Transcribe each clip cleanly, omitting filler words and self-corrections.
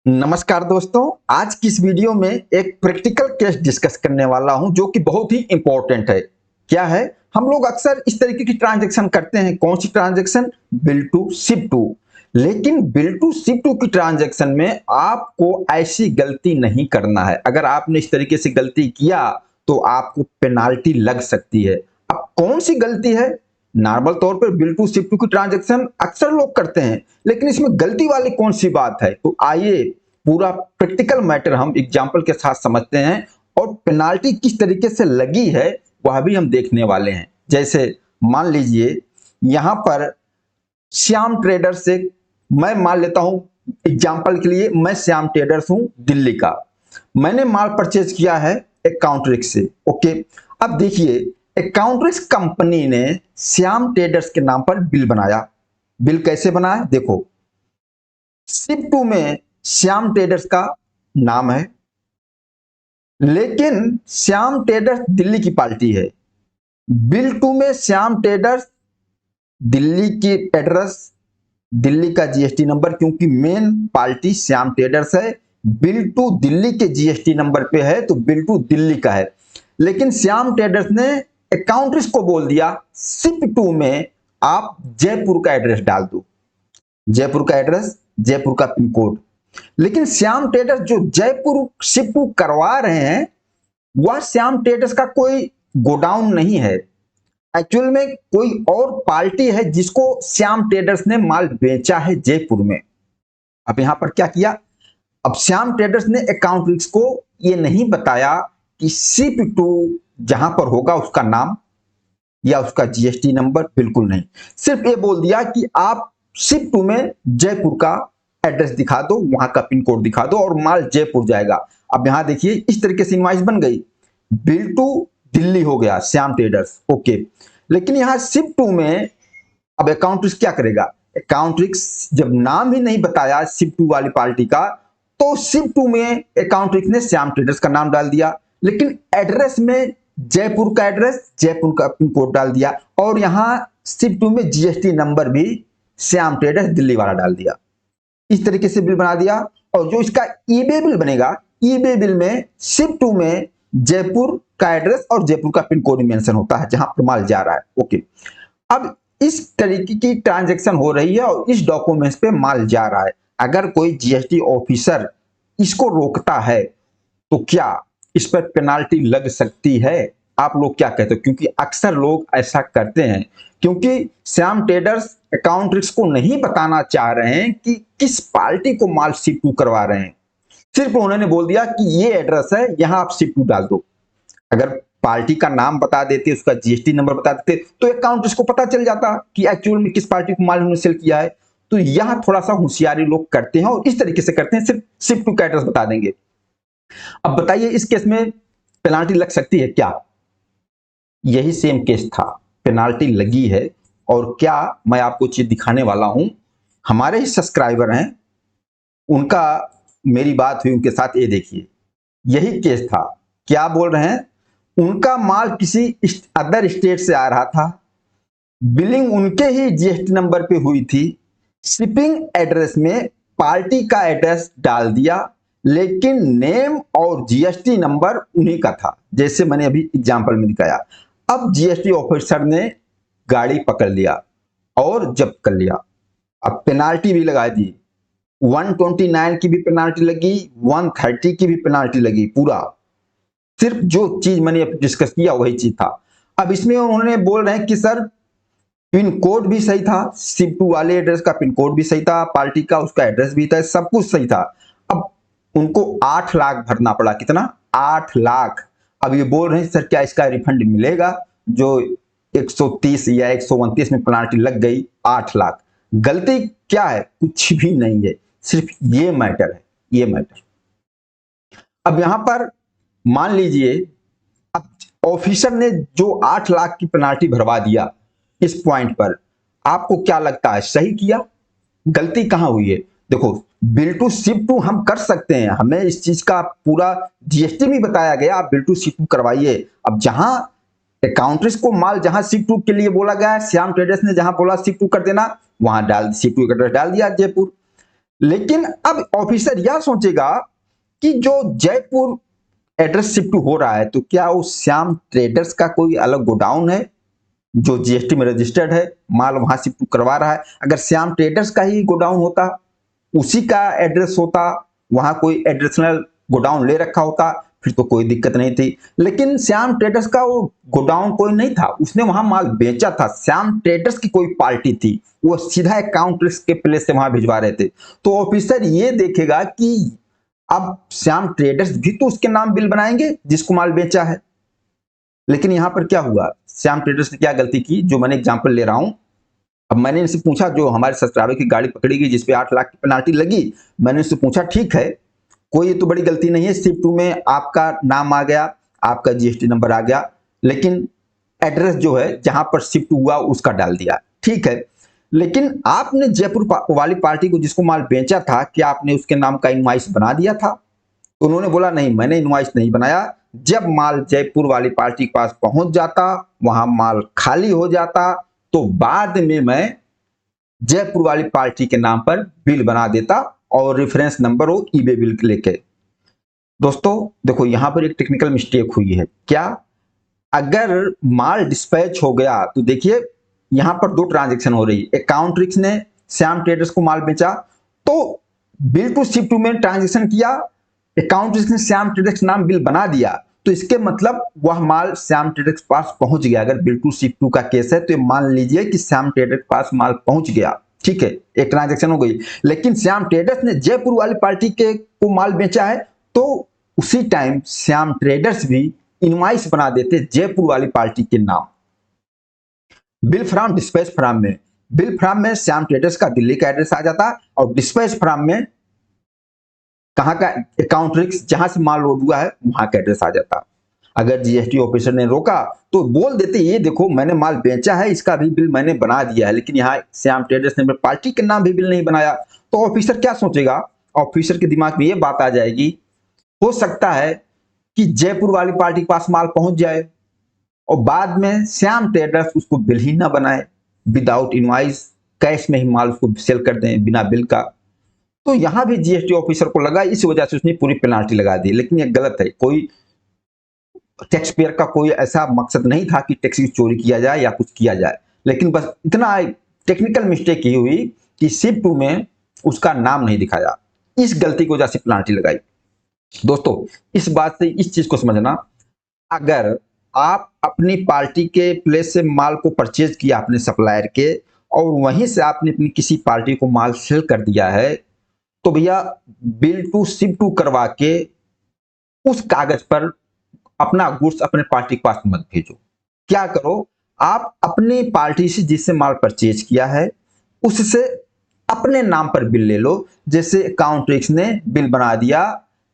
नमस्कार दोस्तों, आज की इस वीडियो में एक प्रैक्टिकल केस डिस्कस करने वाला हूं जो कि बहुत ही इंपॉर्टेंट है। क्या है? हम लोग अक्सर इस तरीके की ट्रांजैक्शन करते हैं। कौन सी transaction? Bill to ship to. लेकिन बिल टू शिप टू की ट्रांजैक्शन में आपको ऐसी गलती नहीं करना है। अगर आपने इस तरीके से गलती किया तो आपको पेनाल्टी लग सकती है। अब कौन सी गलती है? नॉर्मल तौर पर बिल टू शिप टू की ट्रांजैक्शन अक्सर लोग करते हैं, लेकिन इसमें गलती वाली कौन सी बात है? तो आइए पूरा प्रैक्टिकल मैटर हम एग्जाम्पल के साथ समझते हैं और पेनाल्टी किस तरीके से लगी है वह भी हम देखने वाले हैं। जैसे मान लीजिए यहां पर श्याम ट्रेडर्स से, मैं मान लेता हूं एग्जाम्पल के लिए, मैं श्याम ट्रेडर्स हूं दिल्ली का। मैंने माल परचेज किया है अकाउंट्रिक्स से। ओके, अब देखिए अकाउंट्रिक्स कंपनी ने श्याम ट्रेडर्स के नाम पर बिल बनाया। बिल कैसे बनाया? देखो, शिप टू में श्याम ट्रेडर्स का नाम है, लेकिन श्याम ट्रेडर्स दिल्ली की पार्टी है। बिल टू में श्याम ट्रेडर्स दिल्ली की एड्रेस, दिल्ली का जीएसटी नंबर, क्योंकि मेन पार्टी श्याम ट्रेडर्स है। बिल टू दिल्ली के जीएसटी नंबर पे है तो बिल टू दिल्ली का है। लेकिन श्याम ट्रेडर्स ने अकाउंट्रिक्स को बोल दिया शिप टू में आप जयपुर का एड्रेस डाल दो। जयपुर का एड्रेस, जयपुर का पिन कोड। लेकिन श्याम ट्रेडर्स जो जयपुर शिफ्ट करवा रहे हैं वह श्याम ट्रेडर्स का कोई गोडाउन नहीं है। एक्चुअल में कोई और पार्टी है जिसको श्याम ट्रेडर्स ने माल बेचा है जयपुर में। अब यहां पर क्या किया? अब श्याम ट्रेडर्स ने अकाउंट्रिक्स को यह नहीं बताया कि शिप टू जहां पर होगा उसका नाम या उसका जीएसटी नंबर, बिल्कुल नहीं। सिर्फ ये बोल दिया कि आप शिप टू में जयपुर का एड्रेस दिखा दो, वहां का पिन कोड दिखा दो और माल जयपुर जाएगा। अब यहां देखिए इस तरीके से इनवॉइस बन गई। बिल टू दिल्ली हो गया श्याम ट्रेडर्स। ओके, लेकिन यहां शिप टू में अब अकाउंट्रिक्स क्या करेगा? अकाउंट्रिक्स जब नाम ही नहीं बताया शिप टू वाली पार्टी का, तो शिप टू में अकाउंट्रिक्स ने श्याम ट्रेडर्स का नाम डाल दिया, लेकिन एड्रेस में जयपुर का एड्रेस, जयपुर का पिन कोड डाल दिया और यहां शिप टू में जीएसटी नंबर भी श्याम ट्रेडर्स दिल्ली वाला डाल दिया। इस तरीके से बिल बना दिया। और जो इसका ईबे बिल बनेगा, ईबे बिल में शिप टू में जयपुर का एड्रेस और जयपुर का पिन कोड मेंशन होता है जहां पर माल जा रहा है। ओके, अब इस तरीके की ट्रांजैक्शन हो रही है और इस डॉक्यूमेंट्स पे माल जा रहा है। अगर कोई जीएसटी ऑफिसर इसको रोकता है तो क्या इस पर पेनाल्टी लग सकती है? आप लोग क्या कहते हो? क्योंकि अक्सर लोग ऐसा करते हैं, क्योंकि श्याम ट्रेडर्स अकाउंट्रिक्स को नहीं बताना चाह रहे हैं कि किस पार्टी को माल शिप टू करवा रहे हैं। सिर्फ उन्होंने बोल दिया कि ये एड्रेस है, यहां आप शिप टू डाल दो। अगर पार्टी का नाम बता देते, उसका जीएसटी नंबर बता देते, तो अकाउंट्रिक्स को पता चल जाता कि एक्चुअल में किस पार्टी को माल उन्होंने सेल किया है। तो यहां थोड़ा सा होशियारी लोग करते हैं और इस तरीके से करते हैं, सिर्फ शिप टू का एड्रेस बता देंगे। अब बताइए इस केस में पेनाल्टी लग सकती है क्या? यही सेम केस था, पेनाल्टी लगी है। और क्या, मैं आपको चीज दिखाने वाला हूं। हमारे ही सब्सक्राइबर हैं, उनका मेरी बात हुई उनके साथ, ये देखिए यही केस था। क्या बोल रहे हैं? उनका माल किसी अदर स्टेट से आ रहा था, बिलिंग उनके ही जीएसटी नंबर पे हुई थी, शिपिंग एड्रेस में पार्टी का एड्रेस डाल दिया, लेकिन नेम और जीएसटी नंबर उन्हीं का था, जैसे मैंने अभी एग्जांपल में दिखाया। अब जीएसटी ऑफिसर ने गाड़ी पकड़ लिया और जब्त कर लिया। अब पेनाल्टी भी लगा दी, 129 की भी पेनाल्टी लगी, 130 की भी पेनाल्टी लगी। पूरा सिर्फ जो चीज मैंने डिस्कस किया वही चीज था। अब इसमें उन्होंने बोल रहे हैं कि सर पिन कोड भी सही था, शिप टू वाले एड्रेस का पिन कोड भी सही था, पार्टी का उसका एड्रेस भी था, सब कुछ सही था। अब उनको 8 लाख भरना पड़ा। कितना? 8 लाख। अब ये बोल रहे हैं सर क्या इसका रिफंड मिलेगा? जो 130 या 129 में पेनाल्टी लग गई, 8 लाख। गलती क्या है? कुछ भी नहीं है, सिर्फ ये मैटर है, ये मैटर। अब यहां पर मान लीजिए अब ऑफिसर ने जो 8 लाख की पेनाल्टी भरवा दिया, इस पॉइंट पर आपको क्या लगता है सही किया? गलती कहां हुई है? देखो, बिल टू शिप टू हम कर सकते हैं, हमें इस चीज का पूरा जीएसटी भी बताया गया, आप बिल टू शिप टू करवाइए। अब जहां अकाउंट्रिक्स को माल जहां शिप टू के लिए बोला गया, श्याम ट्रेडर्स ने जहां बोला शिप टू कर देना, वहां डाल शिप टू एड्रेस डाल दिया जयपुर। लेकिन अब ऑफिसर यह सोचेगा कि जो जयपुर एड्रेस शिफ्ट हो रहा है तो क्या उस श्याम ट्रेडर्स का कोई अलग गोडाउन है जो जीएसटी में रजिस्टर्ड है, माल वहां शिफ्ट करवा रहा है। अगर श्याम ट्रेडर्स का ही गोडाउन होता, उसी का एड्रेस होता, वहां कोई एड्रेशनल गोडाउन ले रखा होता, फिर तो कोई दिक्कत नहीं थी। लेकिन श्याम ट्रेडर्स का वो गोडाउन कोई नहीं था, उसने वहां माल बेचा था। श्याम ट्रेडर्स की कोई पार्टी थी, वो सीधा अकाउंट के प्लेस से वहां भिजवा रहे थे। तो ऑफिसर ये देखेगा कि अब श्याम ट्रेडर्स भी तो उसके नाम बिल बनाएंगे जिसको माल बेचा है। लेकिन यहां पर क्या हुआ, श्याम ट्रेडर्स ने क्या गलती की, जो मैंने एग्जांपल ले रहा हूं। अब मैंने इनसे पूछा, जो हमारे सब्सक्राइबर की गाड़ी पकड़ी गई जिसपे 8 लाख की पेनाल्टी लगी, मैंने उससे पूछा ठीक है, कोई तो बड़ी गलती नहीं है, शिफ्ट टू में आपका नाम आ गया, आपका जीएसटी नंबर आ गया, लेकिन एड्रेस जो है जहां पर शिफ्ट हुआ उसका डाल दिया, ठीक है। लेकिन आपने जयपुर वाली पार्टी को जिसको माल बेचा था, क्या आपने उसके नाम का इनवॉइस बना दिया था? तो उन्होंने बोला नहीं, मैंने इनवॉइस नहीं बनाया। जब माल जयपुर वाली पार्टी के पास पहुंच जाता, वहां माल खाली हो जाता, तो बाद में मैं जयपुर वाली पार्टी के नाम पर बिल बना देता और रेफरेंस नंबर हो ईबे बिल लेके। दोस्तों देखो, यहां पर एक टेक्निकल मिस्टेक हुई है। क्या? अगर माल डिस्पैच हो गया तो देखिए यहां पर दो ट्रांजैक्शन हो रही है। अकाउंट रिक्स ने श्याम ट्रेडर्स को माल बेचा तो बिल टू शिफ्ट टू में ट्रांजैक्शन किया, अकाउंट रिक्स ने श्याम ट्रेडर्स नाम बिल बना दिया, तो इसके मतलब वह माल श्याम ट्रेडर्स के पास पहुंच गया। अगर बिल टू शिफ्ट टू का केस है तो मान लीजिए कि श्याम ट्रेडर्स के पास माल पहुंच गया, ठीक है, एक ट्रांजैक्शन हो गई। लेकिन श्याम ट्रेडर्स ने जयपुर वाली पार्टी के को माल बेचा है तो उसी टाइम श्याम ट्रेडर्स भी इनवॉइस बना देते जयपुर वाली पार्टी के नाम। बिल फ्रॉम डिस्पैच फ्रॉम में, बिल फ्रॉम में श्याम ट्रेडर्स का दिल्ली का एड्रेस आ जाता और डिस्पैच फ्रॉम में कहां का, अकाउंट रिक्स जहां से माल लोड हुआ है वहां का एड्रेस आ जाता। अगर जीएसटी ऑफिसर ने रोका तो बोल देते ये देखो मैंने माल बेचा है, इसका भी बिल मैंने बना दिया है, लेकिन यहाँ श्याम ट्रेडर्स ने पार्टी के नाम भी बिल नहीं बनाया। तो ऑफिसर क्या सोचेगा? ऑफिसर के दिमाग में ये बात आ जाएगी, हो सकता है कि जयपुर वाली पार्टी के पास माल पहुंच जाए और बाद में श्याम ट्रेडर्स उसको बिल ही ना बनाए, विदाउट इनवॉइस कैश में ही माल उसको सेल कर दें बिना बिल का। तो यहां भी जीएसटी ऑफिसर को लगा, इस वजह से उसने पूरी पेनाल्टी लगा दी। लेकिन ये गलत है, कोई टैक्स पेयर का कोई ऐसा मकसद नहीं था कि टैक्स की चोरी किया जाए या कुछ किया जाए, लेकिन बस इतना टेक्निकल मिस्टेक ही हुई कि शिफ्ट टू में उसका नाम नहीं दिखाया, इस गलती की वजह से पेनाल्टी लगाई। दोस्तों इस बात से इस चीज को समझना, अगर आप अपनी पार्टी के प्लेस से माल को परचेज किया अपने सप्लायर के और वहीं से आपने अपनी किसी पार्टी को माल सेल कर दिया है, तो भैया बिल टू शिफ्ट टू करवा के उस कागज पर अपना गुड्स अपने पार्टी के पास मत भेजो। क्या करो, आप अपनी पार्टी से जिससे माल परचेज किया है उससे अपने नाम पर बिल ले लो। जैसे अकाउंट रिक्स ने बिल बना दिया,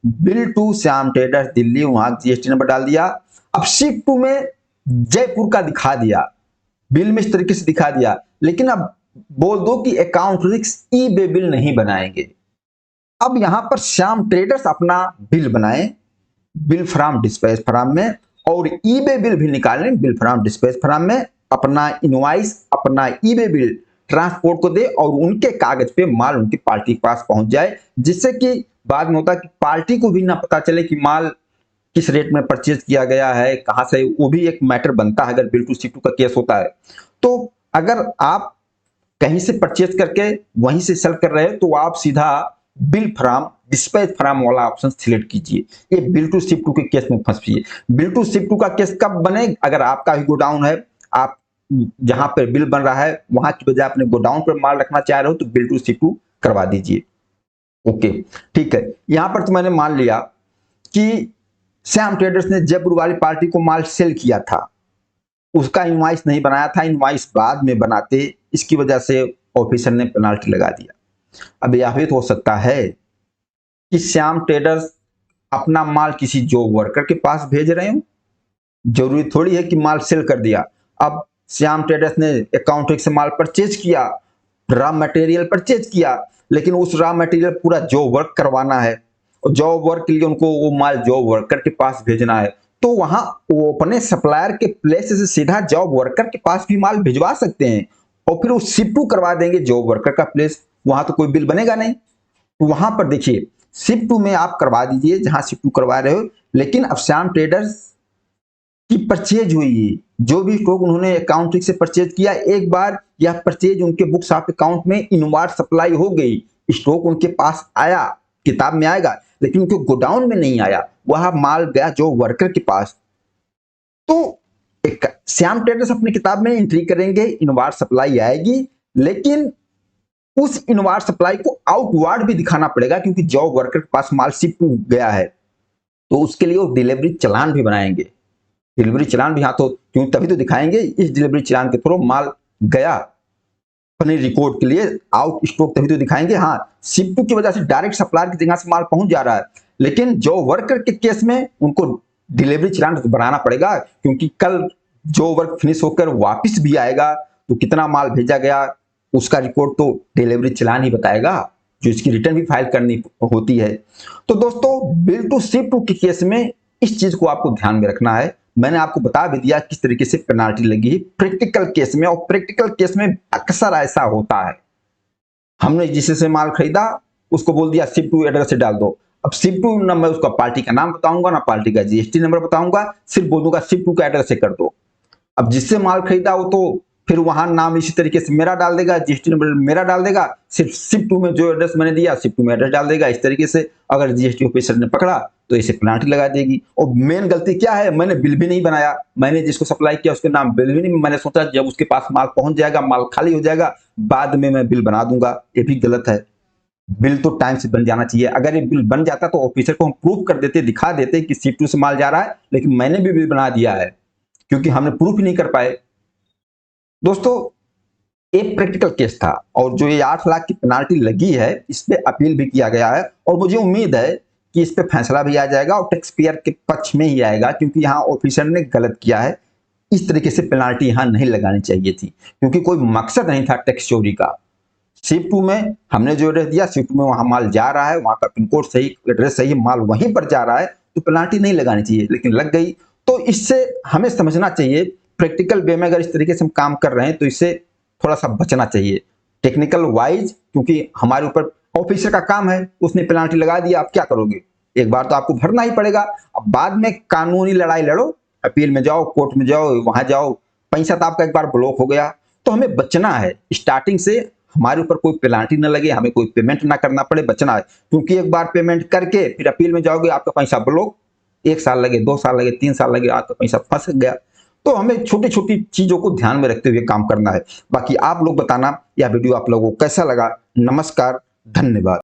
bill to Shyam traders Delhi, वहां जीएसटी नंबर डाल दिया। अब शिफ्ट टू में जयपुर का दिखा दिया, बिल में इस तरीके से दिखा दिया, लेकिन अब बोल दो कि अकाउंट रिक्स ई बे बिल नहीं बनाएंगे। अब यहां पर श्याम ट्रेडर्स अपना बिल बनाए, बिल फ्रॉम डिस्पैच फ्रॉम में, और ईबे बिल भी निकालें बिल फ्रॉम डिस्पैच फ्रॉम में, अपना इनवॉइस अपना ईबे बिल ट्रांसपोर्ट को दे और उनके कागज पे माल उनकी पार्टी के पास पहुंच जाए, जिससे कि बाद में होता है कि पार्टी को भी ना पता चले कि माल किस रेट में परचेज किया गया है, कहां से, वो भी एक मैटर बनता है अगर बिल टू शिफ्ट टू का केस होता है। तो अगर आप कहीं से परचेज करके वहीं से सेल कर रहे हो तो आप सीधा बिल फ्रॉम डिस्पैच फ्रॉम वाला ऑप्शन सिलेक्ट कीजिए। ये बिल टू शिफ्ट टू के केस में फंसिए। बिल टू शिफ्ट टू का केस कब बने? अगर आपका ही गोडाउन है, आप जहां पर बिल बन रहा है वहां की बजाय अपने गोडाउन पर माल रखना चाह रहे हो तो बिल टू शिफ्ट टू करवा दीजिए। ओके, ठीक है। यहां पर तो मैंने मान लिया कि श्याम ट्रेडर्स ने जयपुर वाली पार्टी को माल सेल किया था, उसका इनवॉइस नहीं बनाया था, इनवॉइस बाद में बनाते, इसकी वजह से ऑफिसर ने पेनाल्टी लगा दिया। अब यह भी तो हो सकता है कि श्याम ट्रेडर्स अपना माल किसी जॉब वर्कर के पास भेज रहे हो, जरूरी थोड़ी है कि माल सेल कर दिया। अब श्याम ट्रेडर्स ने अकाउंट से माल परचेज किया, रॉ मटेरियल परचेज किया, लेकिन उस रॉ मटेरियल पूरा जॉब वर्क करवाना है और जॉब वर्क के लिए उनको वो माल जॉब वर्कर के पास भेजना है, तो वहां वो अपने सप्लायर के प्लेस से सीधा जॉब वर्कर के पास भी माल भिजवा सकते हैं और फिर वो शिफ्ट टू करवा देंगे जॉब वर्कर का प्लेस, वहां तो कोई बिल बनेगा नहीं। तो वहां पर देखिए शिफ्ट टू में आप करवा दीजिए जहां शिफ्ट टू करवा रहे हो, लेकिन अब श्याम ट्रेडर्स की परचेज हुई है, जो भी स्टॉक उन्होंने अकाउंट से परचेज किया, एक बार यह परचेज उनके बुक्स ऑफ अकाउंट में इनवार्ड सप्लाई हो गई, स्टॉक उनके पास आया, किताब में आएगा, लेकिन उनके गोडाउन में नहीं आया, वह माल गया जो वर्कर के पास। तो एक श्याम ट्रेडर्स अपनी किताब में एंट्री करेंगे, इनवार्ड सप्लाई आएगी, लेकिन उस इनवार्ड सप्लाई को आउटवार्ड भी दिखाना पड़ेगा, क्योंकि जॉब वर्कर के पास माल शिफ्ट गया है, तो उसके लिए वो डिलीवरी चालान भी बनाएंगे। डिलीवरी चालान भी, हाँ, तो क्यों तभी तो दिखाएंगे, इस डिलीवरी चालान के थ्रू माल गया अपने रिकॉर्ड के लिए, आउट स्टॉक तभी तो दिखाएंगे। हाँ, शिफ्ट की वजह से डायरेक्ट सप्लायर की जगह से माल पहुंच जा रहा है, लेकिन जो वर्कर के केस में उनको डिलीवरी चालान तो बनाना पड़ेगा, क्योंकि कल जो वर्क फिनिश होकर वापस भी आएगा तो कितना माल भेजा गया उसका रिकॉर्ड तो डिलीवरी चालान ही बताएगा, जो इसकी रिटर्न भी फाइल करनी होती है। तो दोस्तों बिल टू शिफ्ट टू के केस में इस चीज को आपको ध्यान में रखना है। मैंने आपको बता भी दिया किस तरीके से पेनाल्टी लगी है प्रैक्टिकल केस में, और प्रैक्टिकल केस में अक्सर ऐसा होता है, हमने जिससे माल खरीदा उसको बोल दिया शिफ्ट टू एड्रेस से डाल दो। अब शिफ्ट टू ना मैं उसका पार्टी का नाम बताऊंगा ना पार्टी का जीएसटी नंबर बताऊंगा, सिर्फ बोल दूंगा शिफ्ट टू का एड्रेस से कर दो। अब जिससे माल खरीदा हो तो फिर वहां नाम इसी तरीके से मेरा डाल देगा, जीएसटी नंबर मेरा डाल देगा, सिर्फ शिफ्ट टू में जो एड्रेस मैंने दिया शिफ्ट टू में एड्रेस डाल देगा। इस तरीके से अगर जीएसटी ऑफिसर ने पकड़ा तो इसे पेनाल्टी लगा देगी। और मेन गलती क्या है, मैंने बिल भी नहीं बनाया, मैंने जिसको सप्लाई किया उसके नाम बिल भी नहीं, मैंने सोचा जब उसके पास माल पहुंच जाएगा, माल खाली हो जाएगा, बाद में मैं बिल बना दूंगा, ये भी गलत है। बिल तो टाइम से बन जाना चाहिए। अगर ये बिल बन जाता तो ऑफिसर को हम प्रूफ कर देते, दिखा देते कि शिफ्ट टू से माल जा रहा है, लेकिन मैंने भी बिल बना दिया है, क्योंकि हमने प्रूफ ही नहीं कर पाए। दोस्तों एक प्रैक्टिकल केस था, और जो ये 8 लाख की पेनाल्टी लगी है इस पे अपील भी किया गया है, और मुझे उम्मीद है कि इस पे फैसला भी आ जाएगा और टैक्स पेयर के पक्ष में ही आएगा, क्योंकि यहाँ ऑफिसर ने गलत किया है। इस तरीके से पेनाल्टी यहाँ नहीं लगानी चाहिए थी, क्योंकि कोई मकसद नहीं था टैक्स चोरी का। शिफ्ट टू में हमने जो एड्रेस दिया, शिफ्ट में वहां माल जा रहा है, वहां का पिन कोड सही, एड्रेस सही, माल वहीं पर जा रहा है, तो पेनाल्टी नहीं लगानी चाहिए, लेकिन लग गई। तो इससे हमें समझना चाहिए प्रैक्टिकल वे में अगर इस तरीके से हम काम कर रहे हैं तो इससे थोड़ा सा बचना चाहिए टेक्निकल वाइज, क्योंकि हमारे ऊपर ऑफिसर का काम है, उसने पेनाल्टी लगा दिया, आप क्या करोगे, एक बार तो आपको भरना ही पड़ेगा। अब बाद में कानूनी लड़ाई लड़ो, अपील में जाओ, कोर्ट में जाओ, वहां जाओ, पैसा तो आपका एक बार ब्लॉक हो गया। तो हमें बचना है, स्टार्टिंग से हमारे ऊपर कोई पेनाल्टी ना लगे, हमें कोई पेमेंट ना करना पड़े, बचना है। क्योंकि एक बार पेमेंट करके फिर अपील में जाओगे, आपका पैसा ब्लॉक, 1 साल लगे, 2 साल लगे, 3 साल लगे, आपका पैसा फंस गया। तो हमें छोटी छोटी चीजों को ध्यान में रखते हुए काम करना है। बाकी आप लोग बताना यह वीडियो आप लोगों को कैसा लगा। नमस्कार, धन्यवाद।